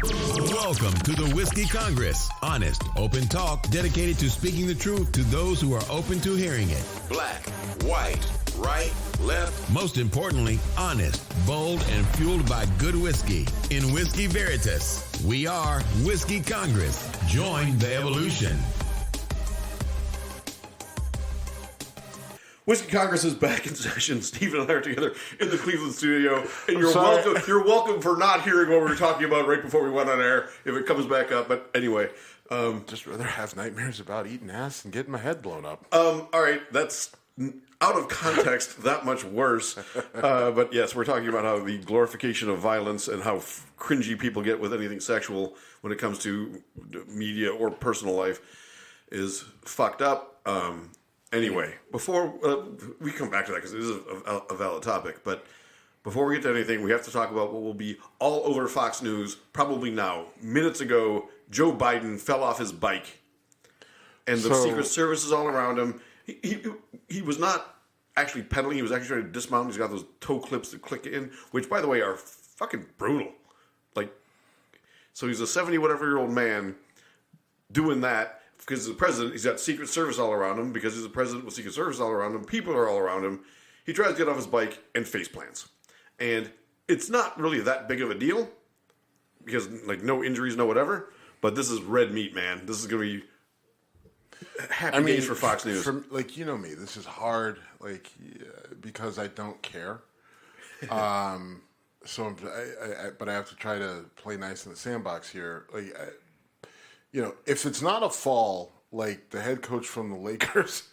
Welcome to the Whiskey Congress. Honest, open talk dedicated to speaking the truth to those who are open to hearing it. Black, white, right, left. Most importantly, honest, bold, and fueled by good whiskey. In Whiskey Veritas, we are Whiskey Congress. Join the evolution. Whiskey Congress is back in session. Steve and I are together in the Cleveland studio, and you're welcome. You're welcome for not hearing what we were talking about right before we went on air. If it comes back up, but anyway, just rather have nightmares about eating ass and getting my head blown up. All right, that's out of context. That much worse. But yes, we're talking about how the glorification of violence and how cringy people get with anything sexual when it comes to media or personal life is fucked up. Anyway, before we come back to that, because it is a valid topic, but before we get to anything, we have to talk about what will be all over Fox News probably now. Minutes ago, Joe Biden fell off his bike, and the Secret Service is all around him. He was not actually pedaling; he was actually trying to dismount. He's got those toe clips that click in, which, by the way, are fucking brutal. Like, so he's a 70-whatever-year-old man doing that. Because he's the president, he's got Secret Service all around him. Because he's the president with Secret Service all around him, people are all around him. He tries to get off his bike and face plants. And it's not really that big of a deal. Because, like, no injuries, no whatever. But this is red meat, man. This is going to be happy days for Fox News. Like, you know me, this is hard, like, because I don't care. But I have to try to play nice in the sandbox here. Like, you know, if it's not a fall, like the head coach from the Lakers.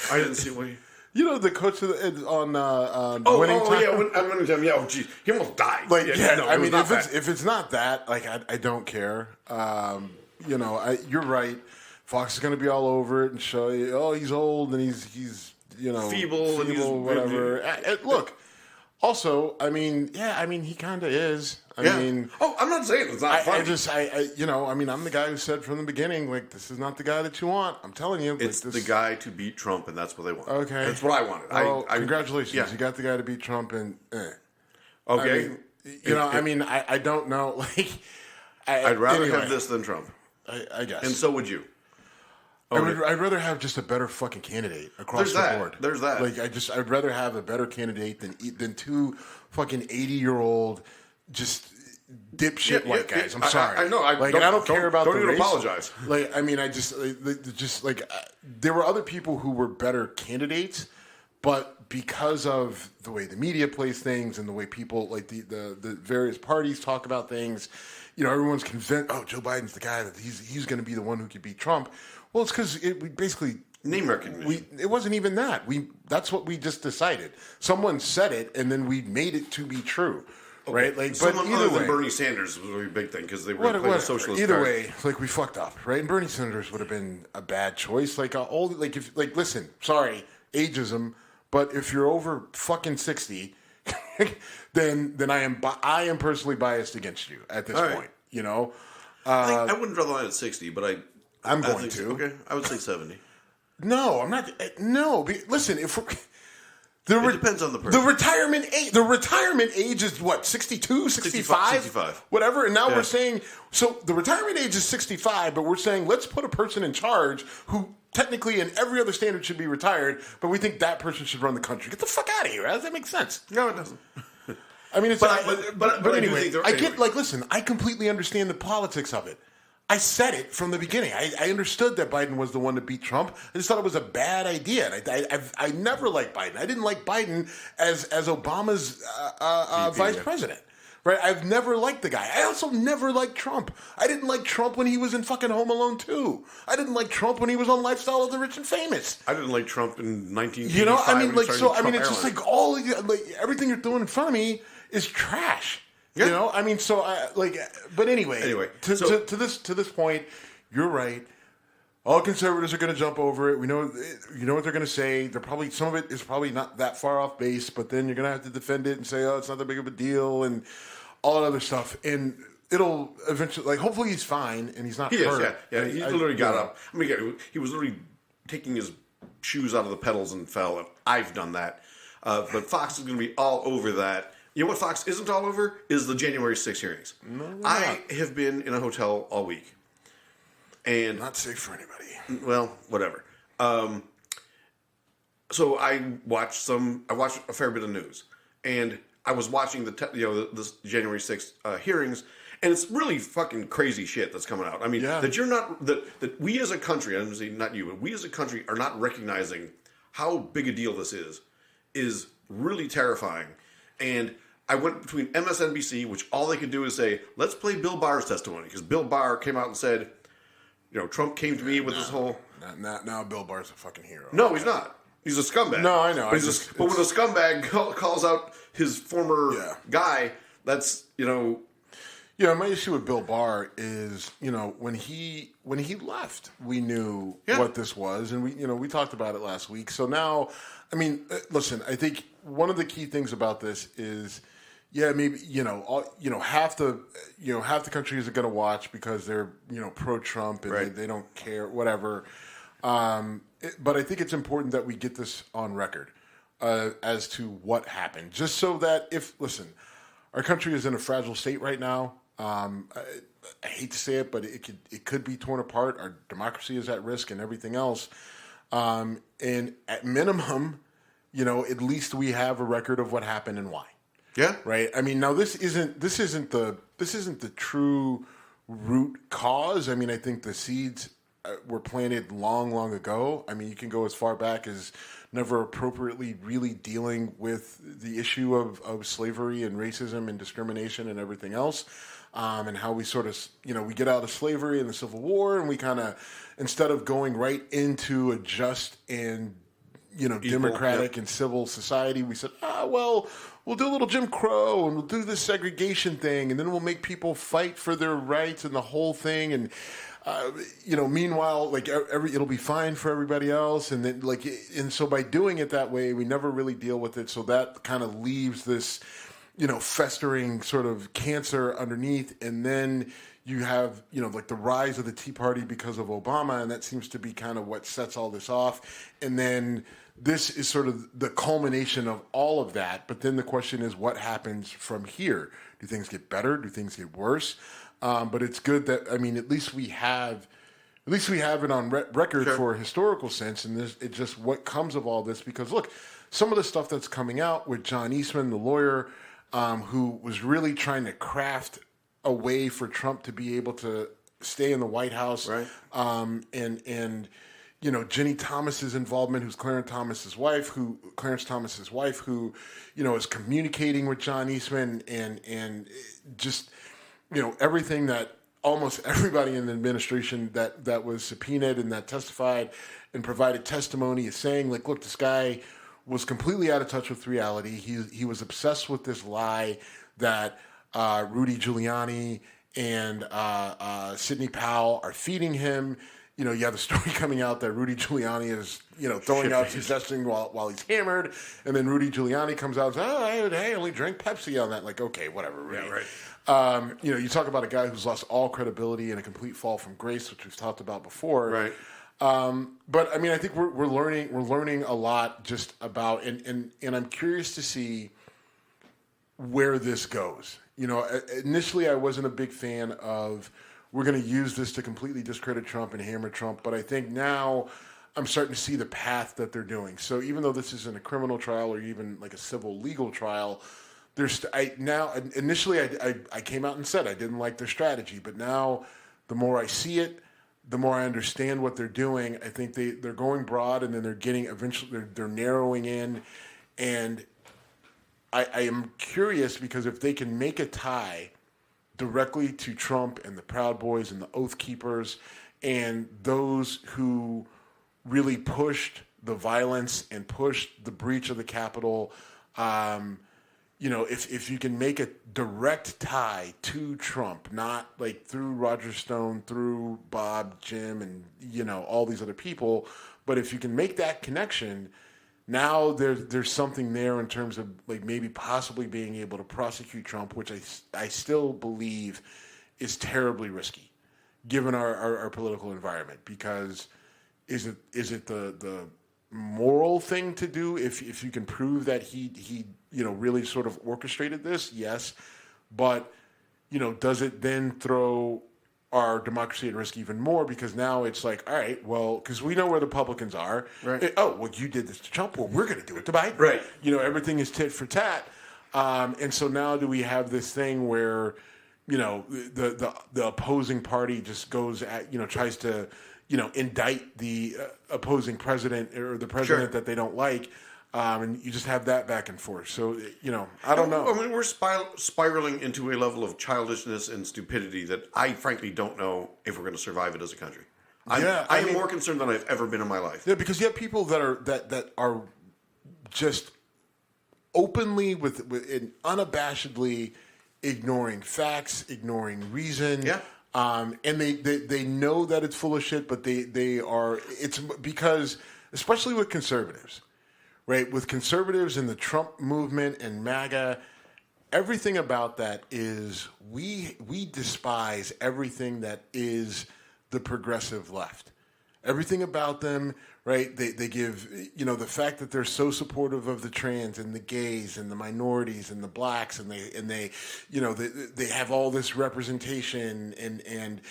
I didn't see what you know, the coach of on Winning Time. Winning Time. Yeah, oh, geez. He almost died. Like, I mean, if it's not that, like, I don't care. You know, you're right. Fox is going to be all over it and show you, oh, he's old and he's you know, feeble and he's whatever. Look, also, I mean, he kind of is. I mean, I'm not saying it's not funny. I'm the guy who said from the beginning, like, this is not the guy that you want. I'm telling you. It's the guy to beat Trump, and that's what they want. Okay. That's what I wanted. Well, congratulations. Yeah. You got the guy to beat Trump, and Okay. I don't know. Like, I'd rather have this than Trump. I guess. And so would you. Okay. I'd rather have just a better fucking candidate across the board. There's that. Like, I'd rather have a better candidate than two fucking 80-year-old just dipshit white guys. I'm sorry. I know. I don't care about the race. Don't even apologize. Like, I mean, there were other people who were better candidates, but because of the way the media plays things and the way people, like the various parties talk about things, you know, everyone's convinced, oh, Joe Biden's the guy that he's going to be the one who could beat Trump. Well, it's because we basically name recognition. It wasn't even that. That's what we just decided. Someone said it, and then we made it to be true. Right, like, someone but either other way, than Bernie Sanders was a really big thing because they were playing a socialist. Either card. way, like, we fucked up, right? And Bernie Sanders would have been a bad choice. Like, listen, sorry, ageism, but if you're over fucking 60, then I am personally biased against you at this point. You know, I wouldn't draw the line at 60, but I'm going to. Okay, I would say 70. No, I'm not. No, listen, if. It depends on the person. The retirement age is what, 62, 65? 65. Whatever. And now we're saying, so the retirement age is 65, but we're saying let's put a person in charge who technically in every other standard should be retired, but we think that person should run the country. Get the fuck out of here. How does that make sense? No, it doesn't. I mean, but anyway, listen, I completely understand the politics of it. I said it from the beginning. I understood that Biden was the one to beat Trump. I just thought it was a bad idea. And I never liked Biden. I didn't like Biden as Obama's vice president. Right? I've never liked the guy. I also never liked Trump. I didn't like Trump when he was in fucking Home Alone 2. I didn't like Trump when he was on Lifestyle of the Rich and Famous. I didn't like Trump in 1985. You know, I mean, like, so I mean, it's just like everything you're doing in front of me is trash. Yeah. You know, I mean, so but anyway, to this point, you're right. All conservatives are going to jump over it. We know, you know what they're going to say. They're probably, some of it is probably not that far off base, but then you're going to have to defend it and say, oh, it's not that big of a deal and all that other stuff. And it'll eventually, like, hopefully he's fine and he's not hurt. Yeah. He literally got up. I mean, he was literally taking his shoes out of the pedals and fell. I've done that. But Fox is going to be all over that. You know what Fox isn't all over? Is the January 6th hearings. No, I have been in a hotel all week. And not safe for anybody. Well, whatever. So I watched a fair bit of news. And I was watching the January 6th hearings, and it's really fucking crazy shit that's coming out. I mean, that we as a country, I'm saying not you, but we as a country are not recognizing how big a deal this is really terrifying. And I went between MSNBC, which all they could do is say, let's play Bill Barr's testimony, because Bill Barr came out and said, Trump came to me with this whole... Now Bill Barr's a fucking hero. No, he's not. He's a scumbag. No, I know. But when a scumbag calls out his former guy, that's, Yeah, my issue with Bill Barr is, when he left, we knew what this was, and we talked about it last week. So now, I mean, listen, I think one of the key things about this is, maybe half the country is going to watch because they're pro-Trump and they don't care, whatever. But I think it's important that we get this on record as to what happened, just so that our country is in a fragile state right now. I hate to say it, but it could be torn apart. Our democracy is at risk and everything else. And at minimum, at least we have a record of what happened and why. Yeah. Right. I mean, now this isn't the true root cause. I mean, I think the seeds were planted long ago. I mean, you can go as far back as never appropriately really dealing with the issue of slavery and racism and discrimination and everything else. And how we sort of, we get out of slavery and the Civil War, and we kind of, instead of going right into a just and, democratic and civil society, we said, we'll do a little Jim Crow and we'll do this segregation thing, and then we'll make people fight for their rights and the whole thing. And, meanwhile, it'll be fine for everybody else. And then, and so by doing it that way, we never really deal with it. So that kind of leaves this, festering sort of cancer underneath. And then you have, the rise of the Tea Party because of Obama. And that seems to be kind of what sets all this off. And then this is sort of the culmination of all of that. But then the question is, what happens from here? Do things get better? Do things get worse? But it's good that, at least we have it on record for a historical sense. And it's just what comes of all this. Because look, some of the stuff that's coming out with John Eastman, the lawyer, who was really trying to craft a way for Trump to be able to stay in the White House. Right. And Ginny Thomas's involvement, who's Clarence Thomas's wife, who, is communicating with John Eastman and just, everything that almost everybody in the administration that was subpoenaed and that testified and provided testimony is saying, look, this guy was completely out of touch with reality. He was obsessed with this lie that Rudy Giuliani and Sidney Powell are feeding him. You have the story coming out that Rudy Giuliani is, throwing out suggesting while he's hammered, and then Rudy Giuliani comes out and says, I only drank Pepsi on that. Okay, whatever, Rudy. Yeah, right. You talk about a guy who's lost all credibility and a complete fall from grace, which we've talked about before. Right. But I think we're learning a lot just about, and I'm curious to see where this goes. Initially I wasn't a big fan of, we're going to use this to completely discredit Trump and hammer Trump. But I think now I'm starting to see the path that they're doing. So even though this isn't a criminal trial or even like a civil legal trial, initially I came out and said I didn't like their strategy. But now the more I see it, the more I understand what they're doing. I think they're going broad, and then they're getting eventually they're narrowing in. And I am curious, because if they can make a tie directly to Trump and the Proud Boys and the Oath Keepers and those who really pushed the violence and pushed the breach of the Capitol, if you can make a direct tie to Trump, not like through Roger Stone, through Bob, Jim, and all these other people, but if you can make that connection, now there's something there in terms of maybe possibly being able to prosecute Trump, which I still believe is terribly risky, given our political environment. Because is it the moral thing to do if you can prove that he really sort of orchestrated this? Yes. But, does it then throw our democracy at risk even more? Because now it's like, all right, well, because we know where the Republicans are. Right. You did this to Trump. Well, we're going to do it to Biden. Right. Everything is tit for tat. And so now do we have this thing where, the opposing party just goes at, tries to, indict the opposing president or the president that they don't like. And you just have that back and forth. So, I don't know. I mean, we're spiraling into a level of childishness and stupidity that I frankly don't know if we're going to survive it as a country. I am more concerned than I've ever been in my life. Yeah, because you have people that are just openly and unabashedly ignoring facts, ignoring reason. Yeah. And they know that it's full of shit, but it's because, especially with conservatives, right? With conservatives and the Trump movement and MAGA, everything about that is we despise everything that is the progressive left. Everything about them, right? They give, the fact that they're so supportive of the trans and the gays and the minorities and the blacks and they have all this representation and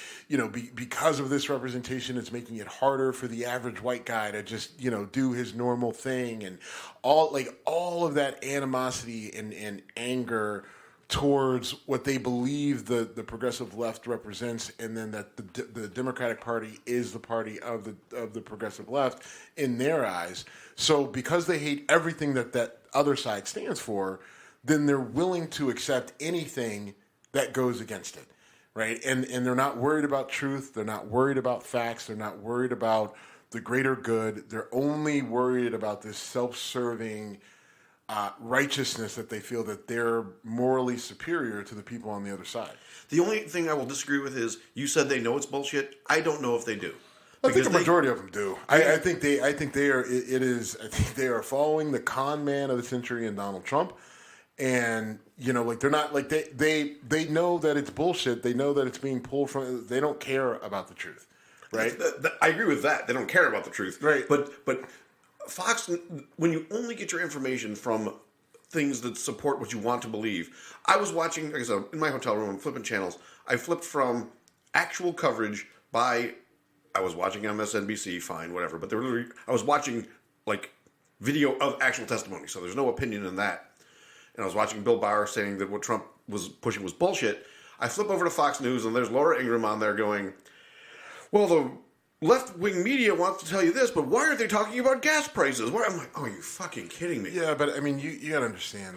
because of this representation, it's making it harder for the average white guy to just, do his normal thing and all of that animosity and anger towards what they believe the progressive left represents, and then that the Democratic Party is the party of the progressive left in their eyes. So because they hate everything that other side stands for, then they're willing to accept anything that goes against it, right? And they're not worried about truth. They're not worried about facts. They're not worried about the greater good. They're only worried about this self-serving righteousness that they feel that they're morally superior to the people on the other sade. The only thing I will disagree with is you said they know it's bullshit. I don't know if they do. I think the majority of them do. I think they are. I think they are following the con man of the century in Donald Trump, and they're not they know that it's bullshit. They know that it's being pulled from. They don't care about the truth, right? I agree with that. They don't care about the truth, right? But Fox, when you only get your information from things that support what you want to believe. I was watching, like I said, in my hotel room, I'm flipping channels. I flipped from actual coverage I was watching MSNBC, fine, whatever, but I was watching video of actual testimony, so there's no opinion in that. And I was watching Bill Barr saying that what Trump was pushing was bullshit. I flip over to Fox News, and there's Laura Ingraham on there going, well, the left-wing media wants to tell you this, but why aren't they talking about gas prices? I'm like, oh, are you fucking kidding me? Yeah, but I mean, you got to understand,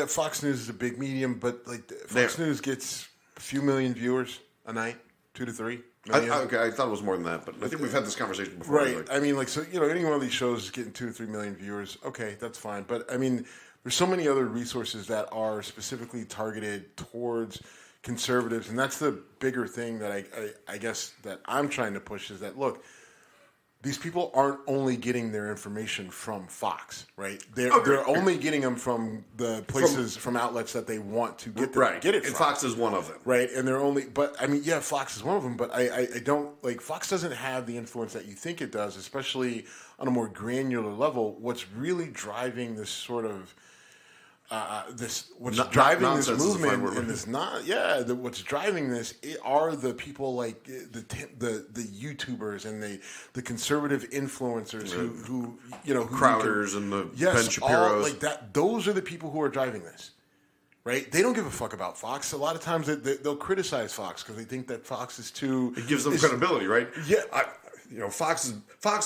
Fox News is a big medium, but Fox News gets a few million viewers a night, 2 to 3 million. I thought it was more than that, but I think we've had this conversation before. Right. I mean, any one of these shows is getting 2 to 3 million viewers. Okay, that's fine. But I mean, there's so many other resources that are specifically targeted towards conservatives, and that's the bigger thing that I guess that I'm trying to push is that, look, these people aren't only getting their information from Fox, right? They're only getting them from the places, from outlets that they want to get it from. And Fox is one of them. Right, and Fox is one of them, but I don't, Fox doesn't have the influence that you think it does, especially on a more granular level. What's really driving this sort of what's driving this movement and what's driving this are the people like the YouTubers and the conservative influencers who Crowders and the Ben Shapiros. Those are the people who are driving this, right? They don't give a fuck about Fox. A lot of times they'll criticize Fox because they think that Fox is too. It gives them credibility, right? Yeah. Fox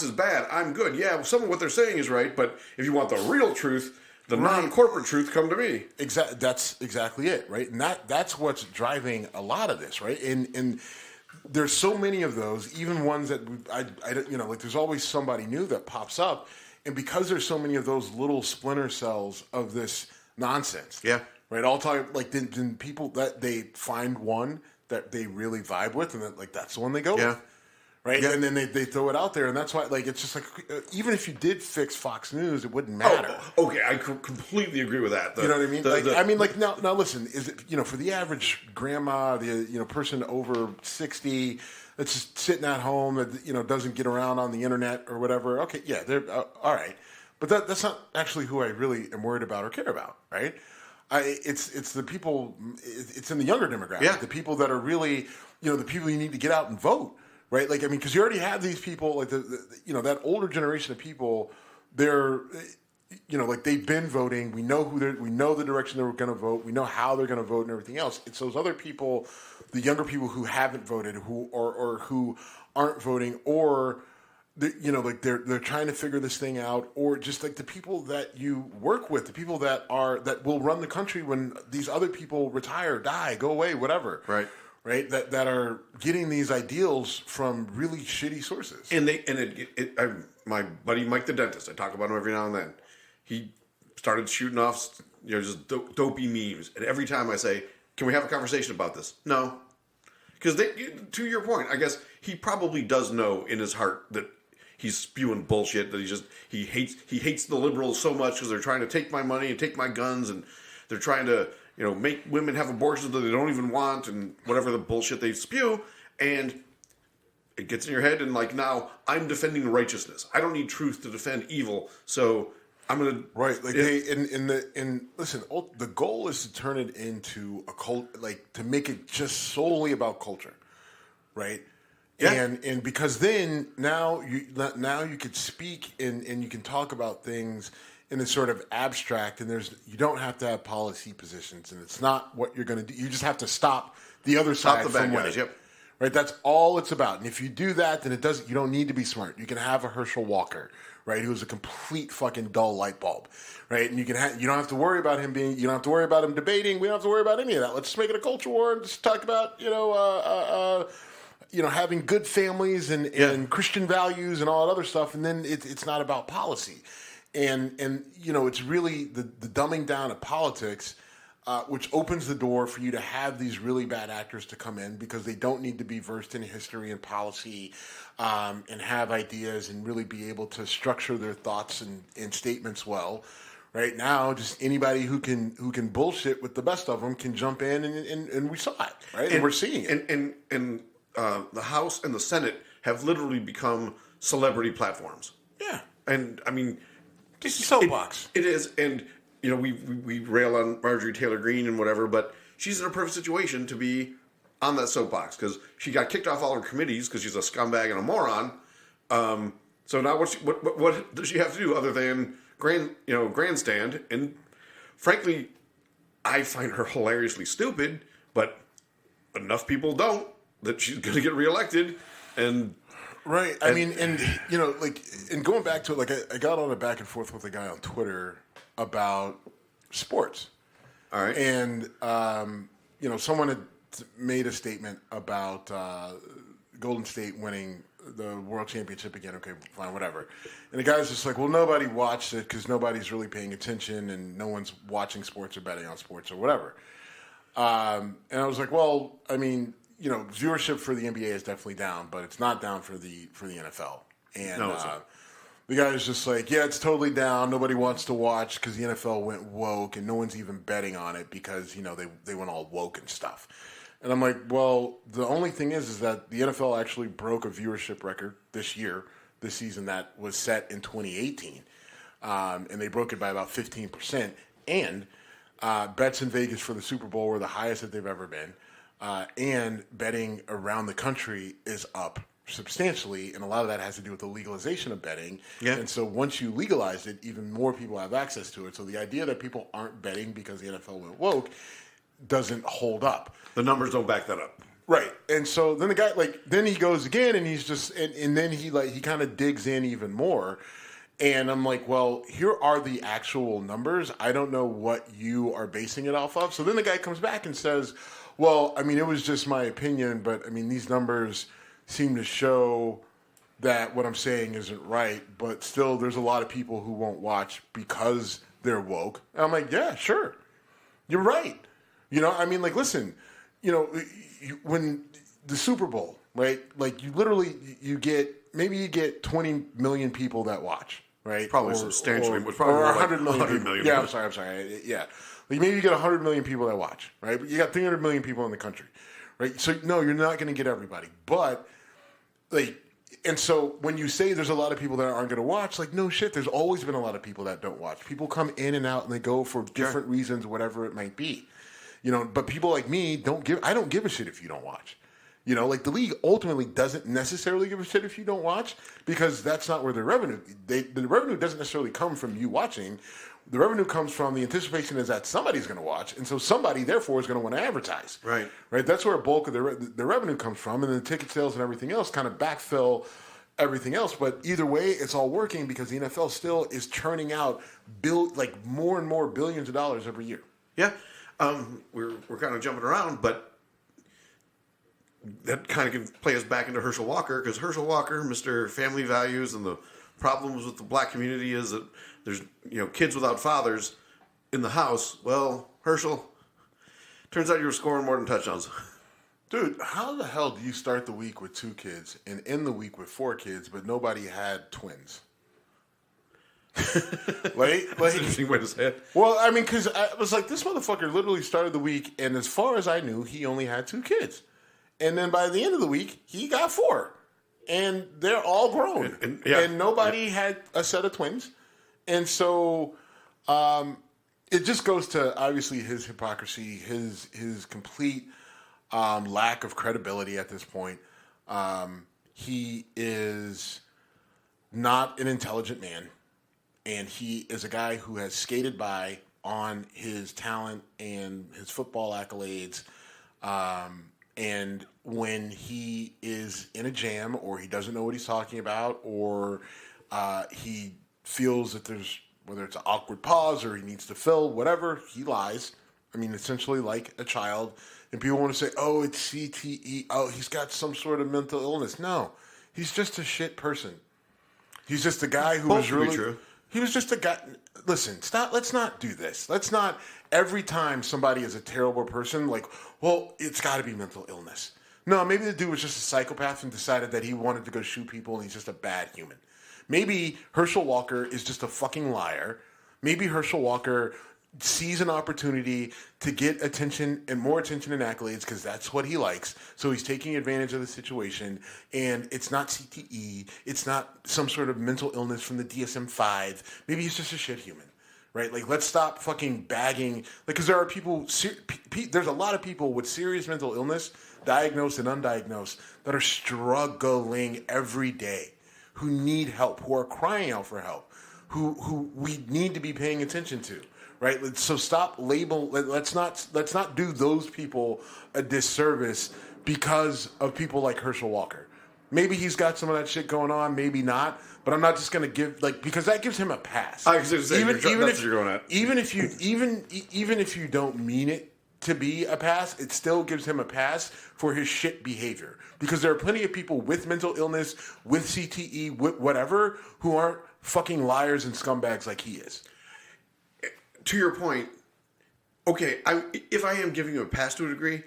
is bad. I'm good. Yeah, some of what they're saying is right, but if you want the real truth, the non-corporate truth, come to me. That's exactly it, right? And that's what's driving a lot of this, right? And there's so many of those, even ones that there's always somebody new that pops up, and because there's so many of those little splinter cells of this nonsense, right? All time, then people that they find one that they really vibe with, and that's the one they go with. Right, and then they throw it out there, and that's why, it's just even if you did fix Fox News, it wouldn't matter. Oh, okay, I completely agree with that. You know what I mean? Now listen, is it for the average grandma, the person over 60 that's just sitting at home that doesn't get around on the internet or whatever? Okay, yeah, they're all right, But that's not actually who I really am worried about or care about, right? It's the people. It's in the younger demographic. Yeah. The people that are really, the people you need to get out and vote, right? Like, I mean, because you already have these people, like that older generation of people. They're, like they've been voting. We know we know the direction they're going to vote. We know how they're going to vote and everything else. It's those other people, the younger people who haven't voted, or who aren't voting, or like they're trying to figure this thing out, or just like the people that you work with, the people that will run the country when these other people retire, die, go away, whatever. Right. That are getting these ideals from really shitty sources. My buddy Mike the dentist, I talk about him every now and then. He started shooting off, just dopey memes, and every time I say, "Can we have a conversation about this?" No, because to your point, I guess he probably does know in his heart that he's spewing bullshit. That he hates the liberals so much because they're trying to take my money and take my guns, and they're trying to make women have abortions that they don't even want, and whatever the bullshit they spew, and it gets in your head, and like now I'm defending righteousness. I don't need truth to defend evil, so I'm gonna listen. The goal is to turn it into a cult, like to make it just solely about culture, right? Yeah. And because then now you could speak and you can talk about things in a sort of abstract, and you don't have to have policy positions, and it's not what you're going to do. You just have to stop the other side from winning. Yep. Right, that's all it's about. And if you do that, then you don't need to be smart. You can have a Herschel Walker, right, who's a complete fucking dull light bulb, right? And you don't have to worry about him you don't have to worry about him debating. We don't have to worry about any of that. Let's just make it a culture war and just talk about, having good families and Christian values and all that other stuff. And then it's not about policy. And it's really the dumbing down of politics, which opens the door for you to have these really bad actors to come in because they don't need to be versed in history and policy, and have ideas and really be able to structure their thoughts and statements well. Right now, just anybody who can bullshit with the best of them can jump in, and we saw it, right? And we're seeing it. And the House and the Senate have literally become celebrity platforms. Yeah. And I mean, it's a soapbox. It is, and we rail on Marjorie Taylor Greene and whatever, but she's in a perfect situation to be on that soapbox because she got kicked off all her committees because she's a scumbag and a moron. So now what does she have to do other than grandstand? And frankly, I find her hilariously stupid, but enough people don't that she's going to get reelected. And right, I mean, and going back to it, like I got on a back and forth with a guy on Twitter about sports. All right. And, someone had made a statement about Golden State winning the world championship again. Okay, fine, whatever. And the guy's just like, well, nobody watched it because nobody's really paying attention and no one's watching sports or betting on sports or whatever. And I was like, well, I mean, viewership for the NBA is definitely down, but it's not down for the NFL. And the guy was just like, yeah, it's totally down. Nobody wants to watch because the NFL went woke, and no one's even betting on it because they went all woke and stuff. And I'm like, well, the only thing is that the NFL actually broke a viewership record this season that was set in 2018, and they broke it by about 15%. And bets in Vegas for the Super Bowl were the highest that they've ever been, and betting around the country is up substantially, and a lot of that has to do with the legalization of betting. Yeah. And so once you legalize it, even more people have access to it. So the idea that people aren't betting because the NFL went woke doesn't hold up. The numbers don't back that up. Right. And so then the guy, then he goes again, and he's just, and then he kind of digs in even more. And I'm like, well, here are the actual numbers. I don't know what you are basing it off of. So then the guy comes back and says, well, I mean, it was just my opinion, but I mean, these numbers seem to show that what I'm saying isn't right, but still there's a lot of people who won't watch because they're woke. And I'm like, yeah, sure. You're right. I mean, listen, when the Super Bowl, right? Like you get 20 million people that watch, right? Probably substantially. Or 100 million. Yeah, I'm sorry. Yeah. Like maybe you get 100 million people that watch, right? But you got 300 million people in the country, right? So no, you're not going to get everybody. But And so when you say there's a lot of people that aren't going to watch, like, no shit, there's always been a lot of people that don't watch. People come in and out and they go for different reasons, whatever it might be. But people like me I don't give a shit if you don't watch. Like the league ultimately doesn't necessarily give a shit if you don't watch because that's not where the revenue doesn't necessarily come from you watching. The revenue comes from the anticipation is that somebody's going to watch, and so somebody, therefore, is going to want to advertise. Right. That's where a bulk of the revenue comes from, and then the ticket sales and everything else kind of backfill everything else. But either way, it's all working because the NFL still is churning out more and more billions of dollars every year. Yeah. We're kind of jumping around, but that kind of can play us back into Herschel Walker because Herschel Walker, Mr. Family Values, and the problems with the black community is that there's kids without fathers in the house. Well, Herschel, turns out you were scoring more than touchdowns. Dude, how the hell do you start the week with 2 kids and end the week with 4 kids, but nobody had twins? That's an interesting way to say it. Well, I mean, because I was like, this motherfucker literally started the week, and as far as I knew, he only had 2 kids. And then by the end of the week, he got 4. And they're all grown. And nobody had a set of twins. And so it just goes to, obviously, his hypocrisy, his complete lack of credibility at this point. He is not an intelligent man. And he is a guy who has skated by on his talent and his football accolades. And when he is in a jam or he doesn't know what he's talking about or he feels that there's, whether it's an awkward pause or he needs to fill, whatever, he lies. I mean, essentially like a child. And people want to say, oh, it's CTE. Oh, he's got some sort of mental illness. No, he's just a shit person. He's just a guy who was really true. He was just a guy. Listen, stop. Let's not do this. Let's not, every time somebody is a terrible person, like, well, it's got to be mental illness. No, maybe the dude was just a psychopath and decided that he wanted to go shoot people and he's just a bad human. Maybe Herschel Walker is just a fucking liar. Maybe Herschel Walker sees an opportunity to get attention and more attention and accolades because that's what he likes. So he's taking advantage of the situation. And it's not CTE. It's not some sort of mental illness from the DSM-5. Maybe he's just a shit human. Right? Like, let's stop fucking bagging. Like, because there are people, there's a lot of people with serious mental illness, diagnosed and undiagnosed, that are struggling every day, who need help, who are crying out for help, who we need to be paying attention to. Right? So stop let's not do those people a disservice because of people like Herschel Walker. Maybe he's got some of that shit going on, maybe not. But I'm not just going to give, like, because that gives him a pass. I was going to say, that's what you're going at. Even if you don't mean it to be a pass, it still gives him a pass for his shit behavior. Because there are plenty of people with mental illness, with CTE, with whatever, who aren't fucking liars and scumbags like he is. To your point, okay, if I am giving him a pass to a degree,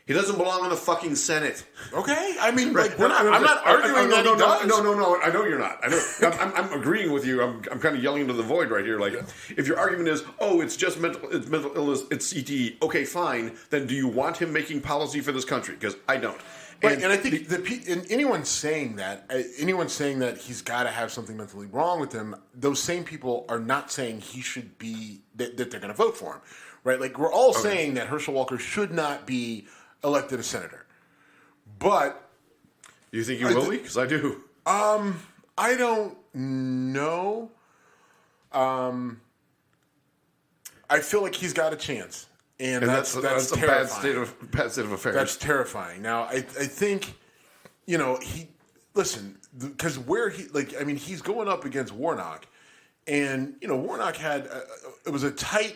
he doesn't belong in the fucking Senate. Okay, I mean, right. I'm not arguing that he does. No. I know you're not. I'm agreeing with you. I'm kind of yelling into the void right here. Like, if your argument is, oh, it's just mental illness, it's CTE. Okay, fine. Then do you want him making policy for this country? Because I don't. Right, and I think anyone saying that he's got to have something mentally wrong with him, those same people are not saying he should be that they're going to vote for him, right? Like, we're all saying that Herschel Walker should not be elected a senator, but you think he will be? Because I do. I don't know. I feel like he's got a chance. And that's a bad state of affairs. That's terrifying. Now, I think, because he's going up against Warnock, and Warnock had it was a tight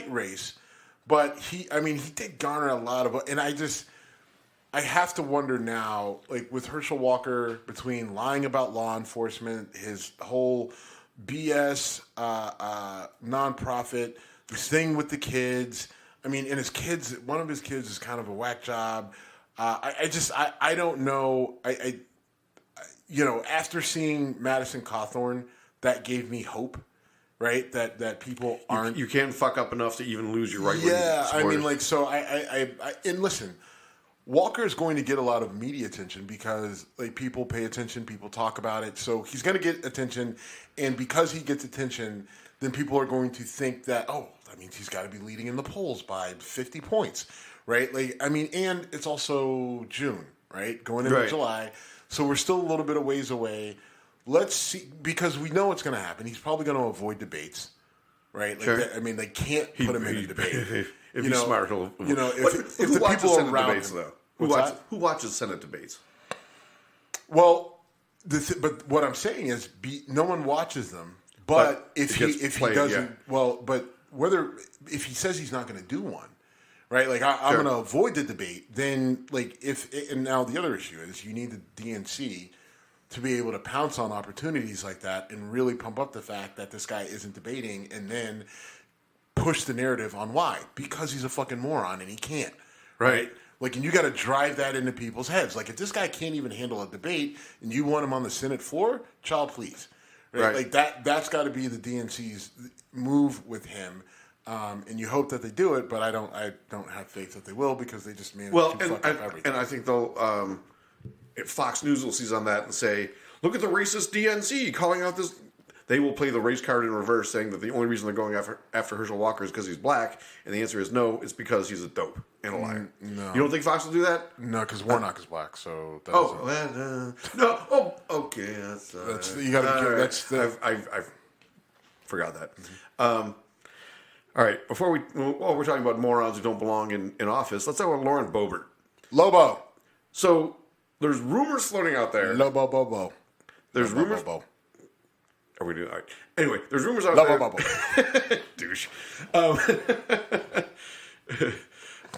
race, but he did garner a lot of, and I have to wonder now, like with Herschel Walker, between lying about law enforcement, his whole BS nonprofit. This thing with the kids. I mean, and his kids, one of his kids is kind of a whack job. I don't know. After seeing Madison Cawthorn, that gave me hope, right? That people aren't. You can't fuck up enough to even lose your right. Yeah, I mean, like, so and listen, Walker is going to get a lot of media attention because like people pay attention, people talk about it. So he's going to get attention, and because he gets attention, then people are going to think that, oh, that means he's got to be leading in the polls by 50 points, right? Like, I mean, and it's also June, right? Going into July. So we're still a little bit of ways away. Let's see, because we know what's going to happen. He's probably going to avoid debates, right? Like I mean, they can't put him in a debate. If he's smart, he'll... if the people around debates, him... though? Who watches Senate debates? Well, but what I'm saying is, no one watches them. But if he doesn't, but if he says he's not going to do one, right? Like I'm going to avoid the debate. Then, like and now the other issue is you need the DNC to be able to pounce on opportunities like that and really pump up the fact that this guy isn't debating, and then push the narrative on why, because he's a fucking moron and he can't, right? Like, and you got to drive that into people's heads. Like, if this guy can't even handle a debate and you want him on the Senate floor, child, please. Right? Like, that's got to be the DNC's move with him. And you hope that they do it, but I don't have faith that they will, because they just manage to fuck up everything. And I think they'll, if Fox News will seize on that and say, look at the racist DNC calling out this. They will play the race card in reverse, saying that the only reason they're going after Herschel Walker is because he's black, and the answer is no, it's because he's a dope and a liar. No. You don't think Fox will do that? No, because Warnock is black, so... no, okay. That's you got to... That's I forgot that. Mm-hmm. All right, while we're talking about morons who don't belong in office, let's talk about Lauren Bobert. Lobo. So, there's rumors floating out there. Lobo Bobo. There's rumors... Bobo. Are we doing all right? Anyway, there's rumors out there. Douche. All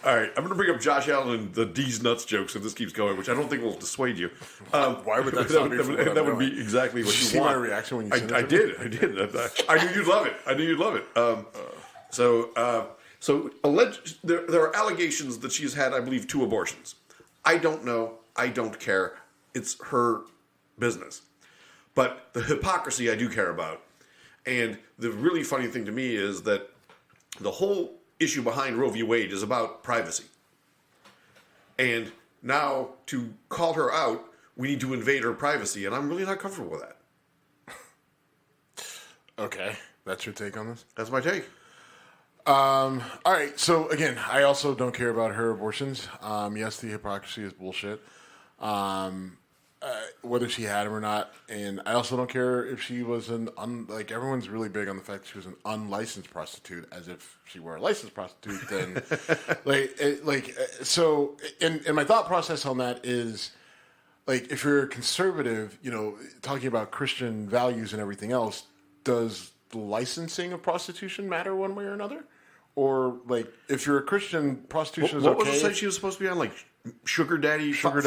right, I'm going to bring up Josh Allen and the D's nuts jokes if this keeps going, which I don't think will dissuade you. Why would that sound that would be exactly what you want. See my reaction when you said I did. I knew you'd love it. So alleged there are allegations that she's had, I believe, 2 abortions. I don't know. I don't care. It's her business. But the hypocrisy I do care about. And the really funny thing to me is that the whole issue behind Roe v. Wade is about privacy. And now to call her out, we need to invade her privacy. And I'm really not comfortable with that. Okay. That's your take on this? That's my take. All right. So, again, I also don't care about her abortions. Yes, the hypocrisy is bullshit. Whether she had him or not, and I also don't care if she was like everyone's really big on the fact that she was an unlicensed prostitute, as if she were a licensed prostitute. Then, so, and my thought process on that is, like, if you're a conservative, talking about Christian values and everything else, does the licensing of prostitution matter one way or another? Or, like, if you're a Christian, prostitution is okay. What was the site she was supposed to be on? Like, Sugar Daddy or something?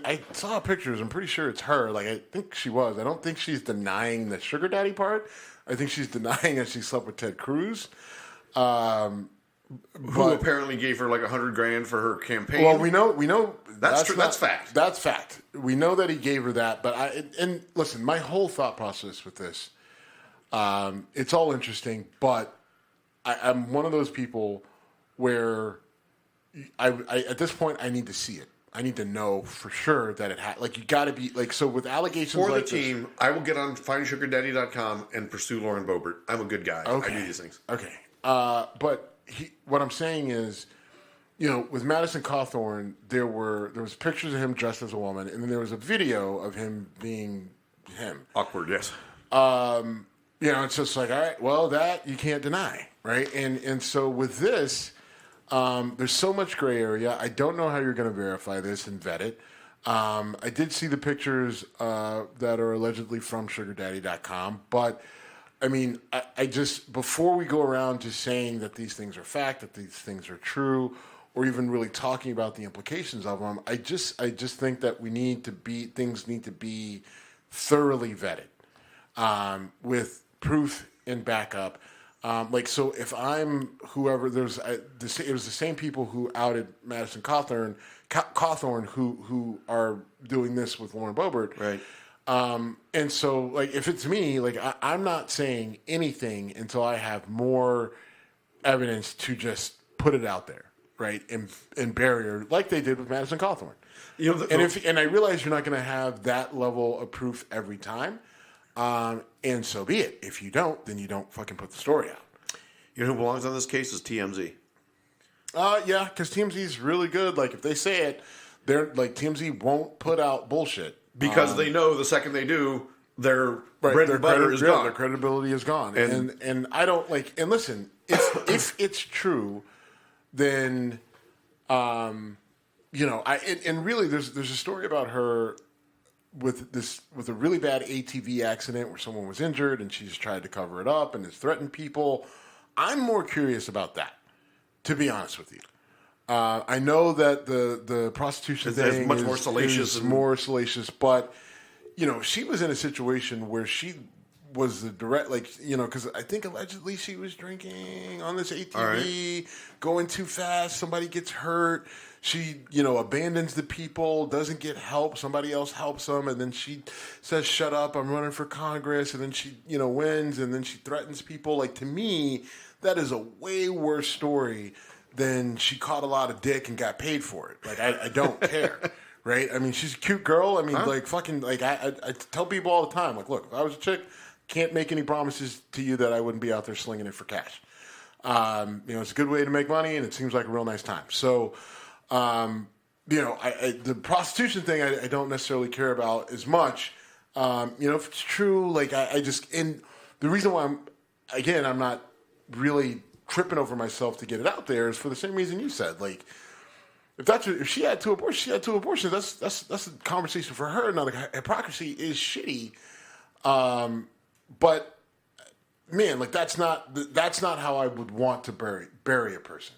I saw pictures. I'm pretty sure it's her. Like, I think she was. I don't think she's denying the Sugar Daddy part. I think she's denying that she slept with Ted Cruz. Who apparently gave her like $100,000 for her campaign. Well, we know that's true. That's fact. That's fact. We know that he gave her that. But and listen, my whole thought process with this, it's all interesting, but I'm one of those people where I at this point I need to see it. I need to know for sure that it had. Like, you got to be like, so with allegations for like the team. I will get on findsugardaddy.com and pursue Lauren Bobert. I'm a good guy. Okay. I do these things. Okay, but what I'm saying is, with Madison Cawthorn, there was pictures of him dressed as a woman, and then there was a video of him being him. Awkward, yes. It's just like, all right, well, that you can't deny, right? And so with this, there's so much gray area. I don't know how you're going to verify this and vet it. I did see the pictures that are allegedly from SugarDaddy.com, but I mean, I just, before we go around just saying that these things are fact, that these things are true, or even really talking about the implications of them, I just think that things need to be thoroughly vetted with proof and backup. So if I'm whoever, it was the same people who outed Madison Cawthorn who are doing this with Lauren Bobert. Right. And so, like, if it's me, like, I'm not saying anything until I have more evidence to just put it out there. right, and bury her like they did with Madison Cawthorn. You know, And I realize you're not going to have that level of proof every time, and so be it. If you don't, then you don't fucking put the story out. You know who belongs on this case is TMZ. Yeah, because TMZ is really good. Like, if they say it, they're like, TMZ won't put out bullshit. Because they know the second they do, their bread and butter is gone. Their credibility is gone. And I don't like, and listen, if it's true, then, you know, and really there's a story about her with a really bad ATV accident where someone was injured and she's tried to cover it up and has threatened people. I'm more curious about that, to be honest with you. I know that the prostitution thing much more salacious. Is more salacious, but, you know, she was in a situation where she was the direct, like, you know, because I think allegedly she was drinking on this ATV, going too fast, somebody gets hurt. She, you know, abandons the people, doesn't get help. Somebody else helps them, and then she says, "Shut up! I'm running for Congress." And then she, you know, wins, and then she threatens people. Like, to me, that is a way worse story than she caught a lot of dick and got paid for it. Like, I don't care, right? I mean, she's a cute girl. I mean, like, fucking, like, I tell people all the time, like, look, if I was a chick, can't make any promises to you that I wouldn't be out there slinging it for cash. You know, it's a good way to make money, and it seems like a real nice time. So. You know, the prostitution thing I don't necessarily care about as much. You know, if it's true, like I just, and the reason why I'm not really tripping over myself to get it out there is for the same reason you said. Like, if she had two abortions, she had two abortions. That's a conversation for her. Now, the hypocrisy is shitty, but man, like that's not how I would want to bury a person.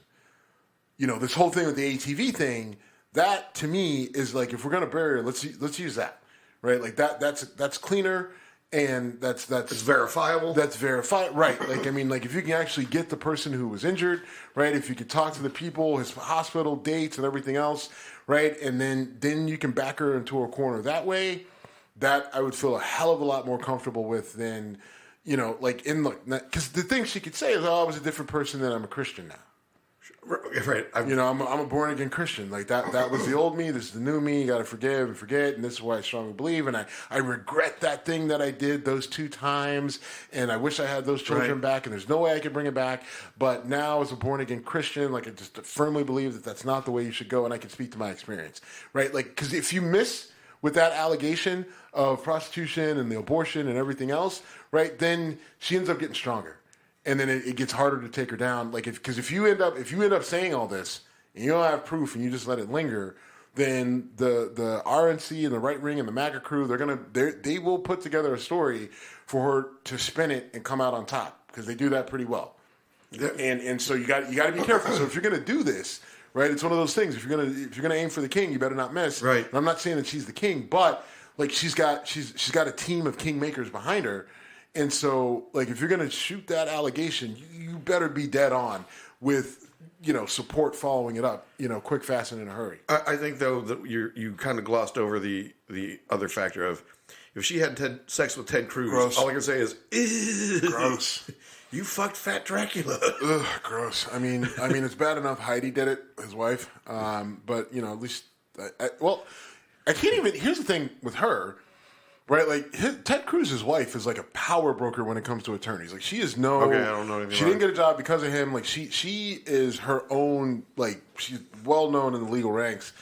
You know, this whole thing with the ATV thing, that to me is like, if we're gonna bury her, let's use that, right? Like that's cleaner, and that's it's verifiable. That's verified, right? Like, I mean, like if you can actually get the person who was injured, right? If you could talk to the people, his hospital dates and everything else, right? And then you can back her into a corner that way. That I would feel a hell of a lot more comfortable with than, you know, like because the thing she could say is, "Oh, I was a different person, then I'm a Christian now." Right. You know, I'm a born again Christian. Like that was the old me. This is the new me. You got to forgive and forget, and this is why I strongly believe. And I regret that thing that I did those 2 times, and I wish I had those children back. And there's no way I could bring it back. But now, as a born again Christian, like I just firmly believe that that's not the way you should go. And I can speak to my experience, right? Like, because if you miss with that allegation of prostitution and the abortion and everything else, right, then she ends up getting stronger. And then it gets harder to take her down. Like, because if you end up saying all this and you don't have proof and you just let it linger, then the RNC and the right wing and the MAGA crew, they will put together a story for her to spin it and come out on top, because they do that pretty well. Yeah. And so you got to be careful. So if you're gonna do this, right, it's one of those things. If you're gonna aim for the king, you better not miss. Right. And I'm not saying that she's the king, but like she's got a team of kingmakers behind her. And so, like, if you're going to shoot that allegation, you better be dead on with, you know, support following it up, you know, quick, fast, and in a hurry. I think, though, that you kind of glossed over the other factor of, if she had sex with Ted Cruz, gross. All I can say is, ew, gross. You fucked Fat Dracula. Ugh, gross. I mean, it's bad enough Heidi did it, his wife. But, you know, at least, I can't even, here's the thing with her. Right, like Ted Cruz's wife is like a power broker when it comes to attorneys. Like, she is I don't know anything. She didn't get a job because of him. Like, she is her own. Like, she's well known in the legal ranks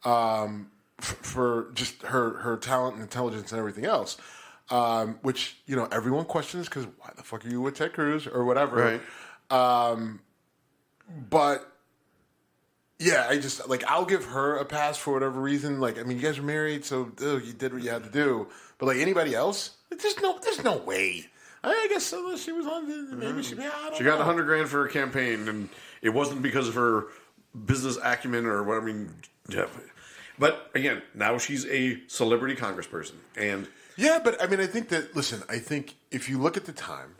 for just her talent and intelligence and everything else. Which, you know, everyone questions, because why the fuck are you with Ted Cruz or whatever? Right. But. Yeah, I'll give her a pass for whatever reason. Like, I mean, you guys are married, so you did what you had to do. But like anybody else, there's no way. I guess so. She was on. Maybe she. She got $100,000 for her campaign, and it wasn't because of her business acumen or what. I mean, yeah. But again, now she's a celebrity congressperson, and yeah. But I mean, I think if you look at the time,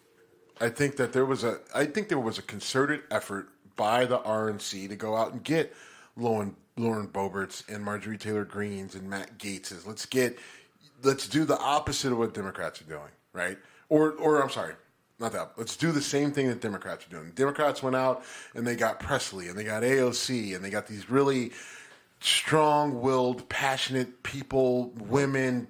I think there was a concerted effort by the RNC to go out and get Lauren Boberts and Marjorie Taylor Greenes and Matt Gaetzes. Let's do the opposite of what Democrats are doing, right? Or I'm sorry, Let's do the same thing that Democrats are doing. Democrats went out and they got Presley and they got AOC and they got these really strong-willed, passionate people, women,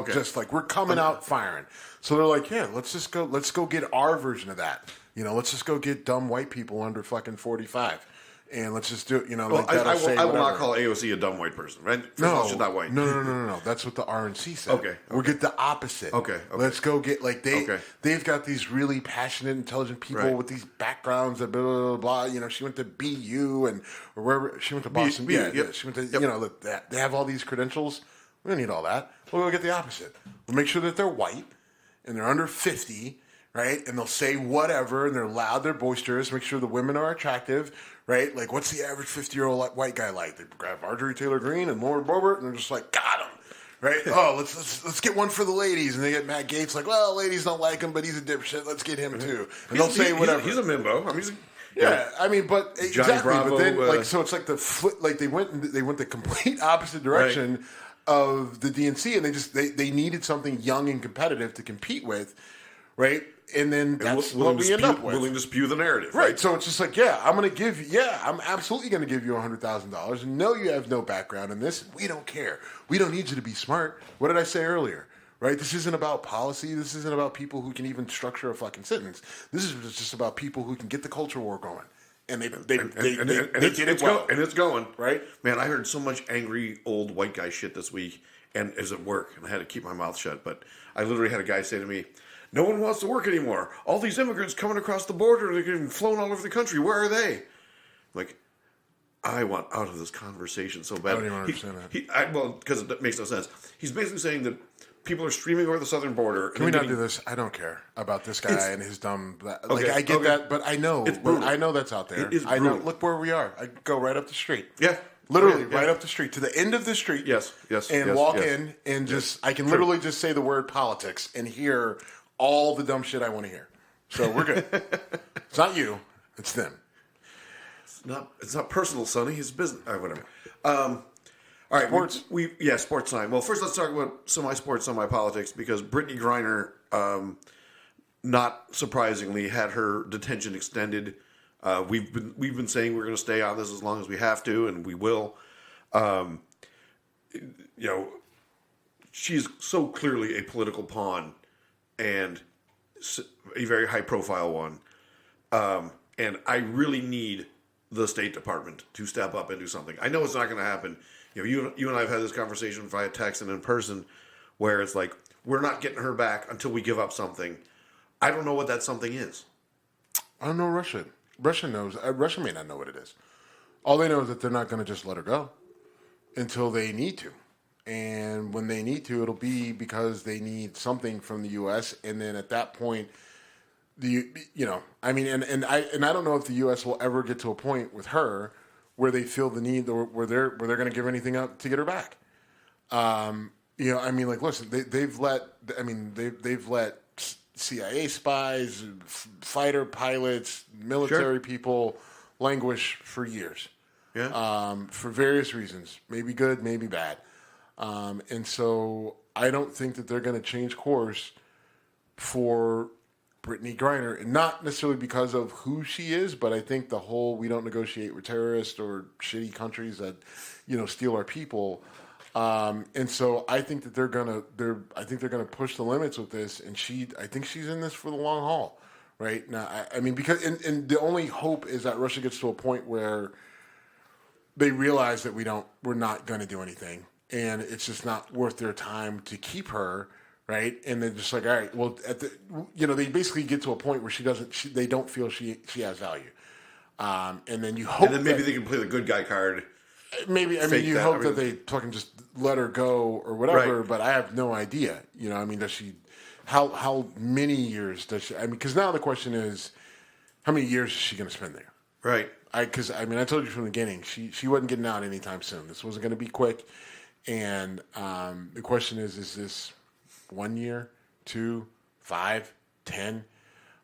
just like we're coming out firing. So they're like, yeah, let's go get our version of that. Let's just go get dumb white people under fucking 45. And let's just do it, I will not call AOC a dumb white person, right? First of all, she's not white. No. That's what the RNC said. Okay. We'll get the opposite. Okay. Let's go get, they've got these really passionate, intelligent people with these backgrounds that blah, blah, blah. She went to BU or wherever. She went to Boston. She went to, they have all these credentials. We don't need all that. We'll go get the opposite. We'll make sure that they're white and they're under 50, right? And they'll say whatever, and they're loud, they're boisterous, make sure the women are attractive, right? Like, what's the average 50-year-old white guy like? They grab Marjorie Taylor Greene and Lauren Bobert, and they're just like, got him, right? Oh, let's get one for the ladies. And they get Matt Gaetz, like, well, ladies don't like him, but he's a dipshit. Let's get him too. And they'll say whatever. He's a mimbo. I mean, but exactly. But then, so it's like they went the complete opposite direction of the DNC, and they needed something young and competitive to compete with, right? And then that's what we end up with. Willing to spew the narrative. Right. So it's just like, I'm absolutely going to give you $100,000. And no, you have no background in this. We don't care. We don't need you to be smart. What did I say earlier? Right? This isn't about policy. This isn't about people who can even structure a fucking sentence. This is just about people who can get the culture war going. And they did it well. And it's going. Right? Man, I heard so much angry old white guy shit this week. And it was at work. And I had to keep my mouth shut. But I literally had a guy say to me, no one wants to work anymore. All these immigrants coming across the border, they're getting flown all over the country. Where are they? Like, I want out of this conversation so bad. I don't even understand that. Because it makes no sense. He's basically saying that people are streaming over the southern border. Can we not do this? I don't care about this guy and his dumb. I get that, but I know. I know that's out there. I know. Look where we are. I go right up the street. Yeah. Literally, right up the street, to the end of the street. Yes. And walk in and just, I can literally just say the word politics and hear all the dumb shit I want to hear. So we're good. It's not you. It's them. It's not personal, Sonny. It's business. Whatever. All right. Sports. Sports time. Well, first let's talk about semi-sports, semi-politics, because Brittney Griner, not surprisingly, had her detention extended. We've been saying we're going to stay on this as long as we have to, and we will. She's so clearly a political pawn, and a very high-profile one. And I really need the State Department to step up and do something. I know it's not going to happen. You and I have had this conversation via text and in person, where it's like, we're not getting her back until we give up something. I don't know what that something is. I don't know Russia. Russia knows. Russia may not know what it is. All they know is that they're not going to just let her go until they need to. And when they need to, it'll be because they need something from the U.S. And then at that point, and I don't know if the U.S. will ever get to a point with her where they feel the need, or where they're going to give anything up to get her back. Listen, they've let CIA spies, fighter pilots, military people languish for years. Yeah. For various reasons, maybe good, maybe bad. And so I don't think that they're going to change course for Brittney Griner, and not necessarily because of who she is, but I think the whole we don't negotiate with terrorists or shitty countries that, steal our people. And so I think that they're gonna push the limits with this, and I think she's in this for the long haul, right? Now, because the only hope is that Russia gets to a point where they realize that we're not going to do anything, and it's just not worth their time to keep her, right? And they're just like, all right, well, they basically get to a point where they don't feel she has value, and then you hope, and then maybe they can play the good guy card. Maybe you hope that they fucking just let her go or whatever, right. But I have no idea. Does she? How many years does she? Because now the question is, how many years is she going to spend there? Right. I told you from the beginning, she wasn't getting out anytime soon. This wasn't going to be quick, and the question is this 1 year, 2, 5, 10?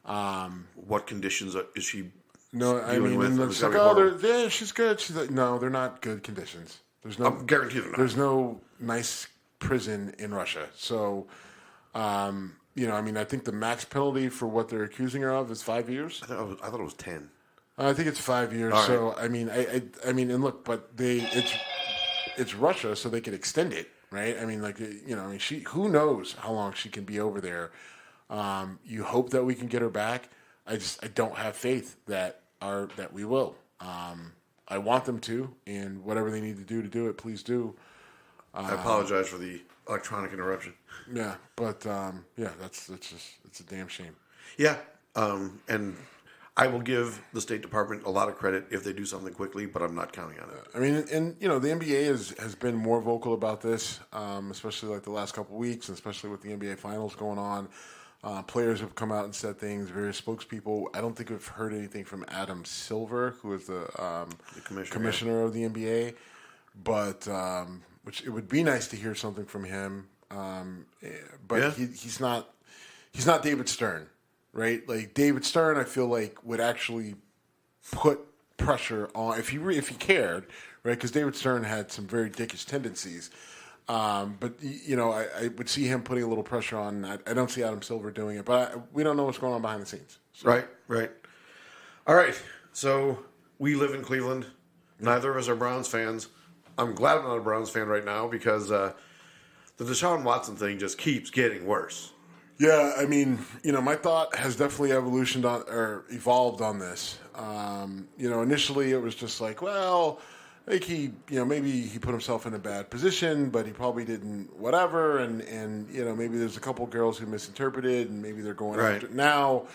What conditions is she? No, it's like, she's good. She's like, no, they're not good conditions. There's no, I'm guaranteed they're not. There's no nice prison in Russia. So, I mean, I think the max penalty for what they're accusing her of is 5 years. I thought it was 10. I think it's 5 years. Right. So I mean, I mean, and look, but it's Russia, so they could extend it, right? I mean, like, I mean, who knows how long she can be over there. You hope that we can get her back. I don't have faith that we will. I want them to, and whatever they need to do it, please do. I apologize for the electronic interruption. Yeah, but it's a damn shame. Yeah, and I will give the State Department a lot of credit if they do something quickly, but I'm not counting on it. I mean, and the NBA has been more vocal about this, especially like the last couple of weeks, and especially with the NBA Finals going on. Players have come out and said things, various spokespeople. I don't think we've heard anything from Adam Silver, who is the commissioner of the NBA, but which it would be nice to hear something from him. But he's not David Stern, right? Like David Stern, I feel like would actually put pressure on if he cared, right? Because David Stern had some very dickish tendencies. But I would see him putting a little pressure on. I don't see Adam Silver doing it, but we don't know what's going on behind the scenes. So. Right. All right. So we live in Cleveland. Neither of us are Browns fans. I'm glad I'm not a Browns fan right now because the Deshaun Watson thing just keeps getting worse. Yeah, I mean, my thought has definitely evolved on this. Initially it was just like, well, like maybe he put himself in a bad position, but he probably didn't, whatever. And maybe there's a couple girls who misinterpreted and maybe they're going after it. Now,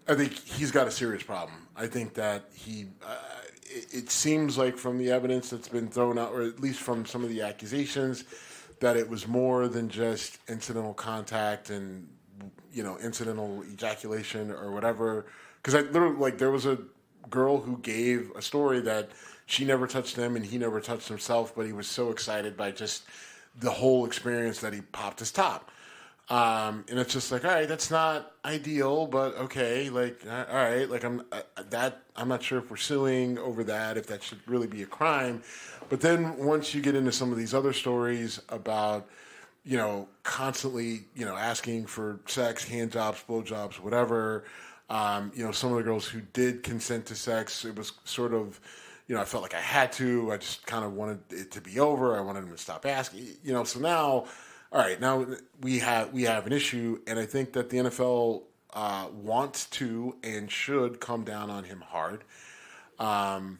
I think he's got a serious problem. I think that it seems like from the evidence that's been thrown out, or at least from some of the accusations, that it was more than just incidental contact and, incidental ejaculation or whatever. Because there was a girl who gave a story that she never touched him and he never touched himself, but he was so excited by just the whole experience that he popped his top. And it's just like, all right, that's not ideal, but okay, like, all right, like I'm not sure if we're suing over that, if that should really be a crime. But then once you get into some of these other stories about, constantly, asking for sex, hand jobs, blow jobs, whatever, some of the girls who did consent to sex, it was sort of, I felt like I had to. I just kind of wanted it to be over. I wanted him to stop asking. So now, all right, now we have an issue, and I think that the NFL wants to and should come down on him hard. I've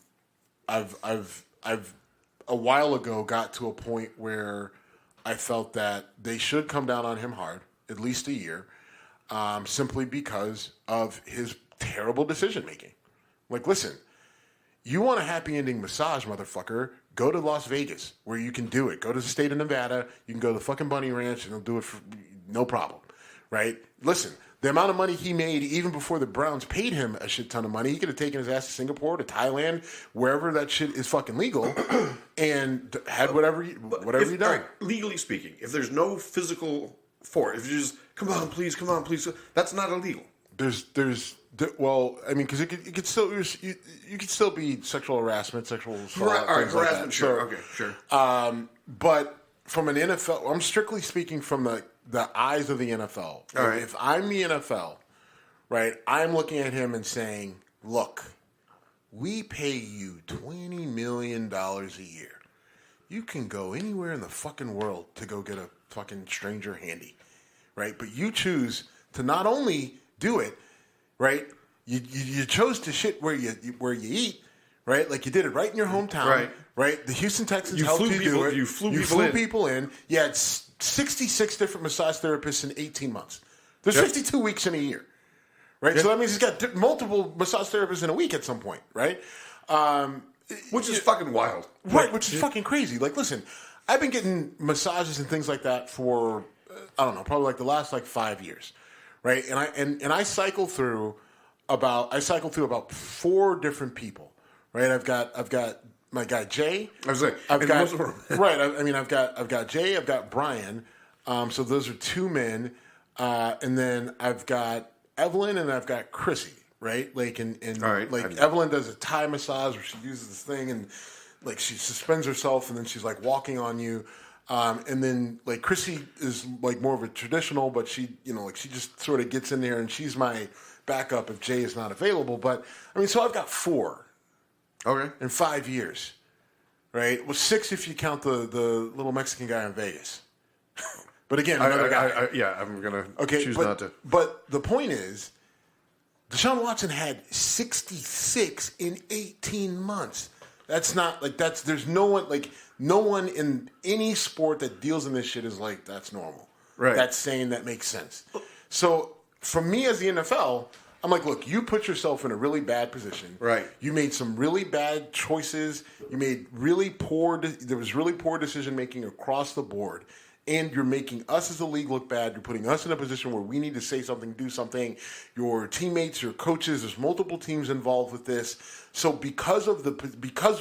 a while ago got to a point where I felt that they should come down on him hard, at least a year, simply because of his terrible decision making. Like, listen. You want a happy ending massage, motherfucker, go to Las Vegas, where you can do it. Go to the state of Nevada, you can go to the fucking Bunny Ranch, and they'll do it for no problem, right? Listen, the amount of money he made, even before the Browns paid him a shit ton of money, he could have taken his ass to Singapore, to Thailand, wherever that shit is fucking legal, and had whatever you done. Right, legally speaking, if there's no physical force, if you just, come on, please, that's not illegal. Well, I mean, because it could still you could still be sexual harassment, sexual assault, all right, harassment, like sure, so, okay, sure. But from an NFL, I'm strictly speaking from the eyes of the NFL. All right. If I'm the NFL, right, I'm looking at him and saying, look, we pay you $20 million a year. You can go anywhere in the fucking world to go get a fucking stranger handy, right? But you choose to not only do it, right? You chose to shit where you eat, right? Like you did it right in your hometown, right? The Houston Texans helped you do it. You flew people in. You had 66 different massage therapists in 18 months. There's 52 weeks in a year, right? Yep. So that means he's got multiple massage therapists in a week at some point, right? Which is fucking wild. Right, which is fucking crazy. Like, listen, I've been getting massages and things like that for, I don't know, probably like the last 5 years. Right, and I cycle through about 4 different people. Right, I've got my guy Jay. I've got Jay. I've got Brian. So those are 2 men, and then I've got Evelyn and I've got Chrissy. Right, Evelyn does a Thai massage where she uses this thing and like she suspends herself and then she's like walking on you. And then like Chrissy is like more of a traditional, but she, like she just sort of gets in there and she's my backup if Jay is not available. But I mean, so I've got 4. Okay. In 5 years, right? Well, 6 if you count the little Mexican guy in Vegas. But again, another guy. I'm gonna choose not to. But the point is, Deshaun Watson had 66 in 18 months. That's not like that's. There's no one in any sport that deals in this shit is like that's normal. Right. That's saying that makes sense. So for me as the NFL, I'm like, look, you put yourself in a really bad position. Right. You made some really bad choices. You made there was really poor decision making across the board. And you're making us as a league look bad. You're putting us in a position where we need to say something, do something. Your teammates, your coaches, there's multiple teams involved with this. So because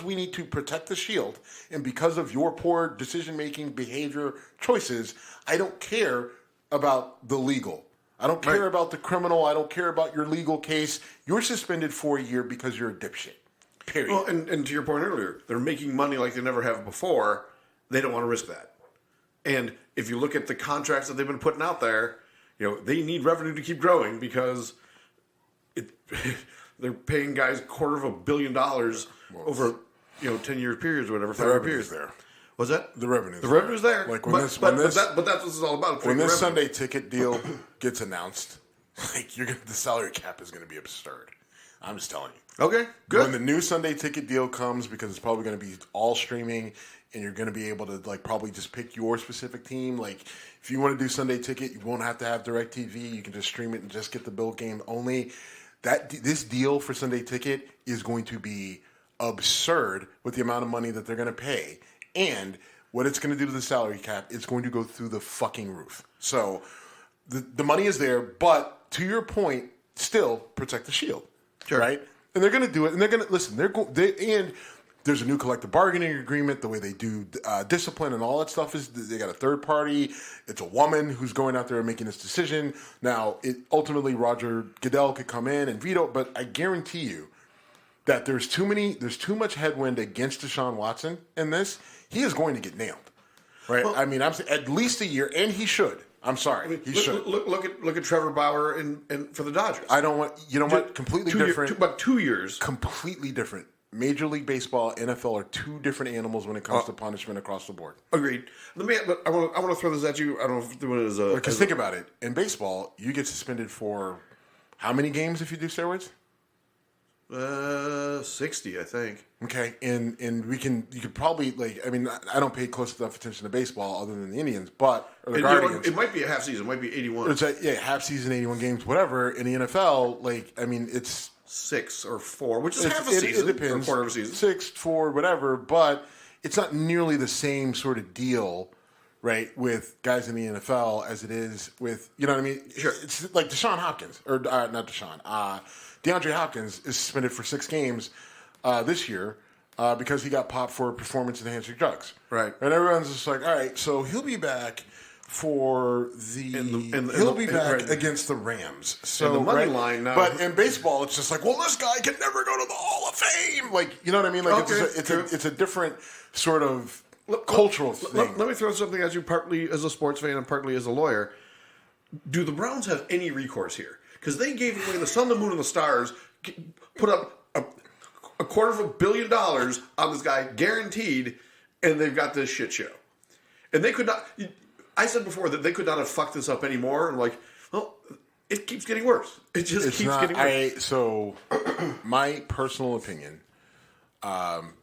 we need to protect the shield, and because of your poor decision-making, behavior, choices, I don't care about the legal. I don't care about the criminal. I don't care about your legal case. You're suspended for a year because you're a dipshit. Period. Well, and to your point earlier, they're making money like they never have before. They don't want to risk that. And if you look at the contracts that they've been putting out there, they need revenue to keep growing because they're paying guys $250 million over 10-year periods or whatever. 5-year periods there. Was that the revenue? The revenue's there. Like but that's what this is all about. When this Sunday ticket deal gets announced, like the salary cap is going to be absurd. I'm just telling you. Okay, good. When the new Sunday ticket deal comes, because it's probably going to be all streaming, and you're going to be able to probably just pick your specific team. Like if you want to do Sunday ticket, you won't have to have DirecTV. You can just stream it and just get the Bill game only. This deal for Sunday ticket is going to be absurd with the amount of money that they're going to pay, and what it's going to do to the salary cap. It's going to go through the fucking roof. So the money is there, but to your point, still protect the shield. Sure. Right? And they're going to do it, and they're going to listen. And there's a new collective bargaining agreement. The way they do discipline and all that stuff is they got a third party. It's a woman who's going out there and making this decision. Now, ultimately Roger Goodell could come in and veto, but I guarantee you that there's too much headwind against Deshaun Watson in this. He is going to get nailed. Right? Well, I mean, I'm saying at least a year, and he should. I'm sorry. He should. Look at Trevor Bauer and for the Dodgers. I don't want. You know what? Completely different. About 2 years. Completely different. Major League Baseball, NFL are 2 different animals when it comes to punishment across the board. Agreed. But I want to throw this at you. I don't know if doing it as a. Because think about it. In baseball, you get suspended for how many games if you do steroids? 60, I think. Okay, and you could probably I don't pay close enough attention to baseball other than the Indians, or the Guardians. It might be a half season. It might be 81. It's half season, 81 games, whatever. In the NFL, it's 6 or 4, which is half a season. It depends. Or a quarter of a season. 6, 4, whatever. But it's not nearly the same sort of deal, right, with guys in the NFL as it is with, you know what I mean? Sure. It's like Deshaun Hopkins, or not Deshaun. DeAndre Hopkins is suspended for 6 games this year because he got popped for performance-enhancing drugs. Right. And everyone's just like, all right, so he'll be back for he'll be back against the Rams. So the money line now. But in baseball, it's just like, well, this guy can never go to the Hall of Fame. Like, you know what I mean? Like, it's a different sort of cultural thing. Let me throw something at you, partly as a sports fan and partly as a lawyer. Do the Browns have any recourse here? Because they gave away the sun, the moon, and the stars, put up $250 million on this guy, guaranteed, and they've got this shit show. And they could not. I said before that they could not have fucked this up anymore. And it keeps getting worse. It just keeps getting worse. So, my personal opinion,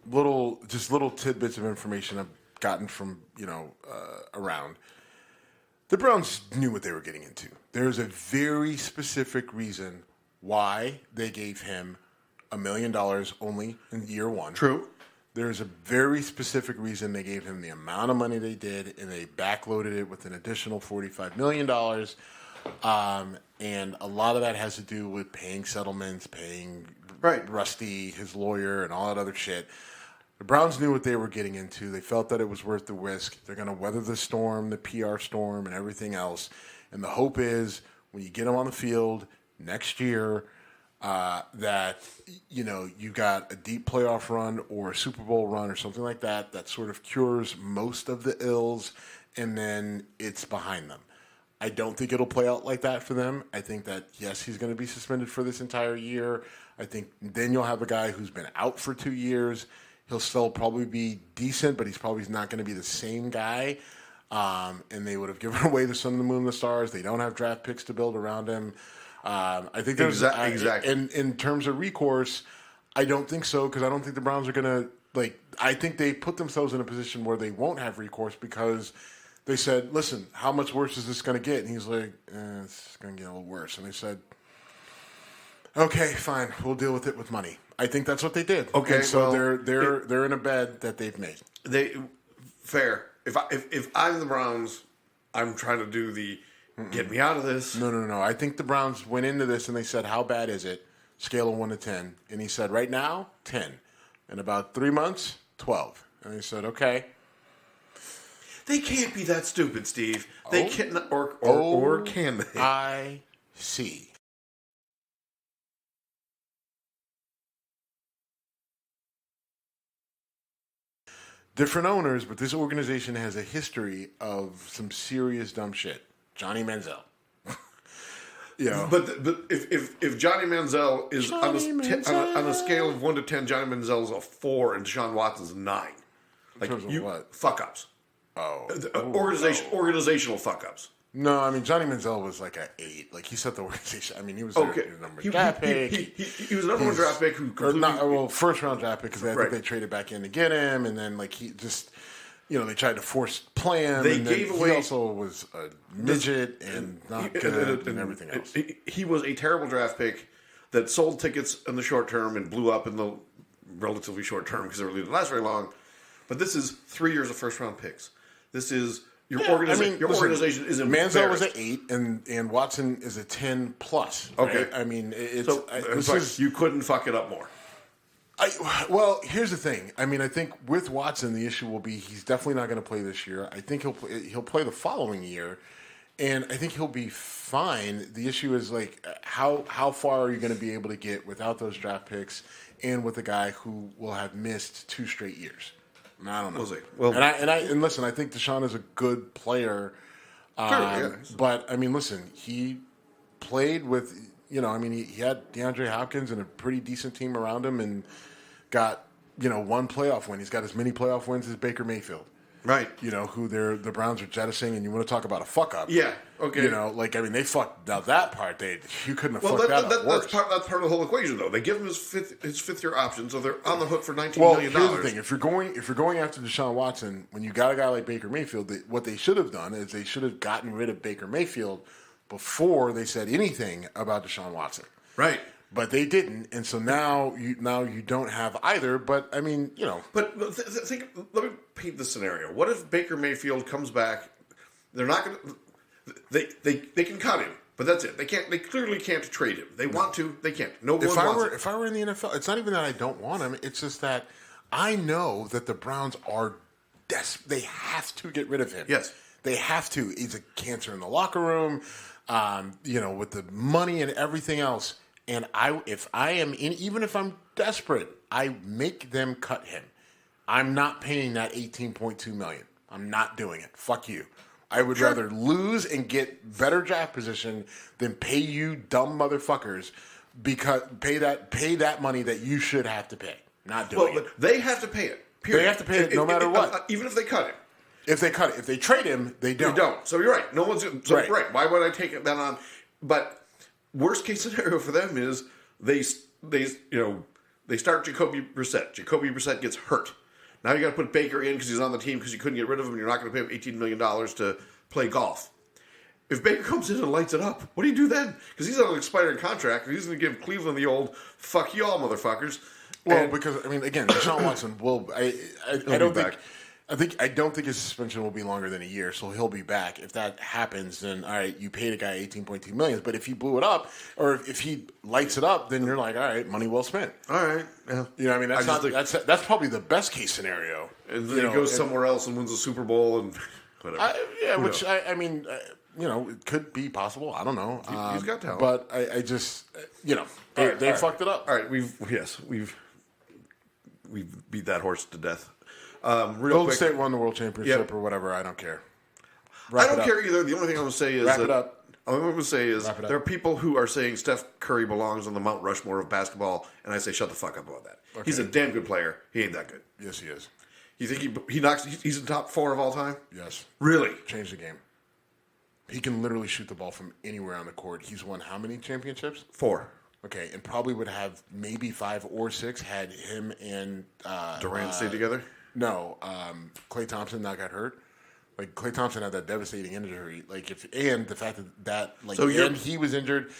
little tidbits of information I've gotten from around. The Browns knew what they were getting into. There's a very specific reason why they gave him $1 million only in year 1. True. There's a very specific reason they gave him the amount of money they did, and they backloaded it with an additional $45 million. And a lot of that has to do with paying settlements, paying Rusty, his lawyer, and all that other shit. The Browns knew what they were getting into. They felt that it was worth the risk. They're going to weather the storm, the PR storm, and everything else. And the hope is when you get them on the field next year, that you got a deep playoff run or a Super Bowl run or something like that sort of cures most of the ills, and then it's behind them. I don't think it'll play out like that for them. I think that, yes, he's going to be suspended for this entire year. I think then you'll have a guy who's been out for 2 years. He'll still probably be decent, but he's probably not going to be the same guy. And they would have given away the sun, the moon, the stars. They don't have draft picks to build around him. I think there's exactly. In terms of recourse, I don't think so, because I don't think the Browns are going to I think they put themselves in a position where they won't have recourse because they said, "Listen, how much worse is this going to get?" And he's like, "It's going to get a little worse." And they said, "Okay, fine, we'll deal with it with money." I think that's what they did. Okay, and so they're in a bed that they've made. Fair. If I'm the Browns, I'm trying to do the get me out of this. No. I think the Browns went into this and they said, "How bad is it?" Scale of 1 to 10, and he said, "Right now, 10. In about 3 months, 12." And they said, "Okay." They can't be that stupid, Steve. They can't, or can they? I see. Different owners, but this organization has a history of some serious dumb shit. Johnny Manziel. But if Johnny Manziel is on a scale of 1 to 10, Johnny Manziel's a 4 and Deshaun Watson's a 9. In terms of what? Fuck ups. Organizational fuck ups. No, I mean Johnny Manziel was like an 8. Like he set the organization. I mean he was their number one draft pick. He was a number one draft pick who completely, first round draft pick because I think they traded back in to get him, and then like he just they tried to force play him. They gave away. He also was a midget and not good and everything else. He was a terrible draft pick that sold tickets in the short term and blew up in the relatively short term because they really didn't last very long. But this is 3 years of first round picks. This is your organization. Your organization is embarrassed. Manziel was an 8, and Watson is a 10 plus. Right? Okay, I mean you couldn't fuck it up more. Well, here's the thing. I mean, I think with Watson, the issue will be he's definitely not going to play this year. I think he'll play the following year, and I think he'll be fine. The issue is like how far are you going to be able to get without those draft picks and with a guy who will have missed 2 straight years. I don't know. We'll see. Well, and listen, I think Deshaun is a good player. But I mean, listen, he played with he had DeAndre Hopkins and a pretty decent team around him, and got 1 playoff win. He's got as many playoff wins as Baker Mayfield. Right. Who the Browns are jettisoning, and you want to talk about a fuck up. Yeah. Okay. They fucked out that part. You couldn't have fucked that up worse. That's part of the whole equation, though. They give him his fifth year option, so they're on the hook for $19 million. Here's the thing: if you're going after Deshaun Watson, when you got a guy like Baker Mayfield, what they should have done is they should have gotten rid of Baker Mayfield before they said anything about Deshaun Watson. Right. But they didn't, and so now you don't have either. But I mean, But let me paint the scenario. What if Baker Mayfield comes back? They're not going to. They can cut him, but that's it. They can't. They clearly can't trade him. They want to. They can't. No one wants him. If I were in the NFL, it's not even that I don't want him. It's just that I know that the Browns are desperate. They have to get rid of him. Yes, they have to. He's a cancer in the locker room. With the money and everything else. And even if I'm desperate, I make them cut him. I'm not paying that $18.2 million. I'm not doing it. Fuck you. I would rather lose and get better draft position than pay you dumb motherfuckers because pay that money that you should have to pay. Not doing it. But they have to pay it. Period. They have to pay it no matter what. Even if they cut him. If they cut it. If they trade him, they don't. They don't. So you're right. No one's right. Why would I take it then on? But worst case scenario for them is they start Jacoby Brissett. Jacoby Brissett gets hurt. Now you got to put Baker in because he's on the team because you couldn't get rid of him. And you're not going to pay him $18 million to play golf. If Baker comes in and lights it up, what do you do then? Because he's on an expiring contract. And he's going to give Cleveland the old "fuck y'all, motherfuckers." Well, because I mean, again, Deshaun Watson will. I don't think his suspension will be longer than a year, so he'll be back. If that happens, then all right, you paid a guy $18.2 million. But if he blew it up, or if he lights it up, then you're like, all right, money well spent. All right, yeah. I mean, that's probably the best case scenario. And then he goes somewhere else and wins a Super Bowl and whatever. it could be possible. I don't know. He's got talent. But I just, they fucked it up. All right, we've beat that horse to death. Golden State won the world championship or whatever. I don't care. I don't care either. The only thing I'm going to say is wrap it up. All I'm going to say is there are people who are saying Steph Curry belongs on the Mount Rushmore of basketball, and I say shut the fuck up about that. Okay. He's a damn good player. He ain't that good. Yes, he is. You think he's in the top 4 of all time? Yes. Really? Changed the game. He can literally shoot the ball from anywhere on the court. He's won how many championships? 4. Okay, and probably would have maybe 5 or 6 had him and Durant stayed together? No, Klay Thompson not got hurt. Like Klay Thompson had that devastating injury. And the fact that he was injured.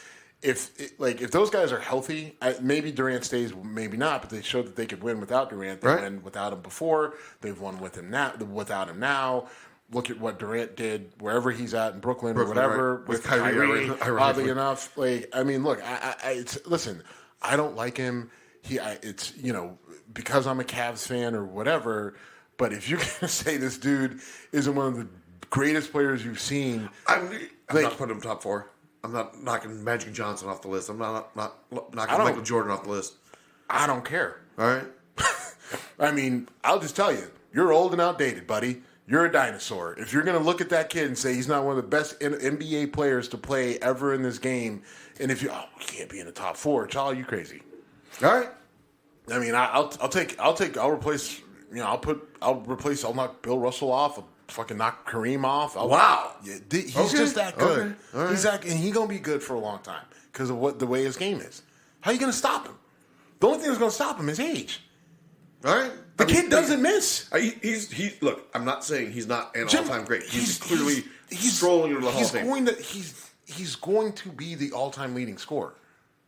If those guys are healthy, maybe Durant stays, maybe not. But they showed that they could win without Durant. They won without him before. They've won with him now. Without him now. Look at what Durant did wherever he's at in Brooklyn or whatever with Kyrie. Oddly enough, look, listen, I don't like him. It's because I'm a Cavs fan or whatever. But if you're gonna say this dude isn't one of the greatest players you've seen, I'm not putting him top 4. I'm not knocking Magic Johnson off the list. I'm not knocking Michael Jordan off the list. I don't care. All right. I'll just tell you, you're old and outdated, buddy. You're a dinosaur. If you're going to look at that kid and say he's not one of the best NBA players to play ever in this game, and if he can't be in the top 4, child, you crazy. All right. I'll replace. I'll knock Bill Russell off. I'll fucking knock Kareem off. Wow. He's just that good. Okay. Right. He's that, and he's gonna be good for a long time because of the way his game is. How are you gonna stop him? The only thing that's gonna stop him is age. All right. The kid doesn't miss. Look. I'm not saying he's not an all-time great. He's clearly strolling into the Hall of Fame. He's going to be the all-time leading scorer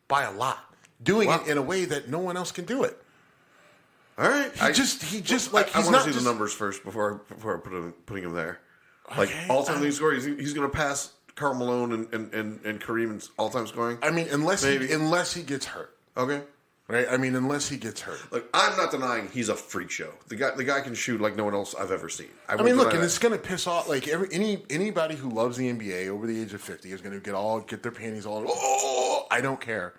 by a lot. Doing it in a way that no one else can do it. All right. I want to see the numbers first before putting him there. All-time leading scorer, he's going to pass Karl Malone and Kareem's all-time scoring. Unless he gets hurt. Okay. Right. Unless he gets hurt. Look, I'm not denying he's a freak show. The guy can shoot like no one else I've ever seen. It's going to piss off anybody who loves the NBA over the age of 50 is going to get their panties all. Oh, I don't care.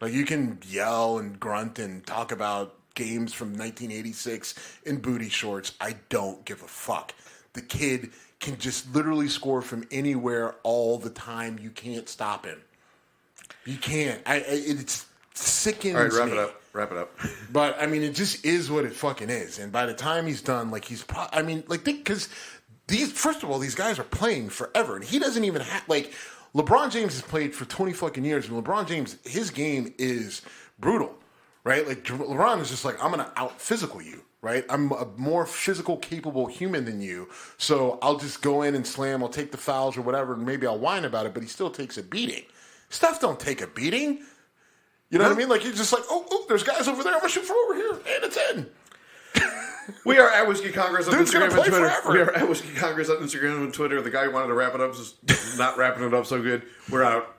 You can yell and grunt and talk about games from 1986 in booty shorts. I don't give a fuck. The kid can just literally score from anywhere all the time. You can't stop him. You can't. It's sickens me. All right, wrap it up. But it just is what it fucking is. And by the time he's done, because first of all, these guys are playing forever, and he doesn't even have LeBron James has played for 20 fucking years, and LeBron James, his game is brutal. Right? LeBron is just I'm going to out-physical you, right? I'm a more physical, capable human than you, so I'll just go in and slam, I'll take the fouls or whatever, and maybe I'll whine about it, but he still takes a beating. Steph don't take a beating. You know what I mean? You're just there's guys over there, I'm going to shoot from over here, and it's in. We are at Whiskey Congress on Instagram and Twitter. Forever. We are at Whiskey Congress on Instagram and Twitter. The guy who wanted to wrap it up is not wrapping it up so good. We're out.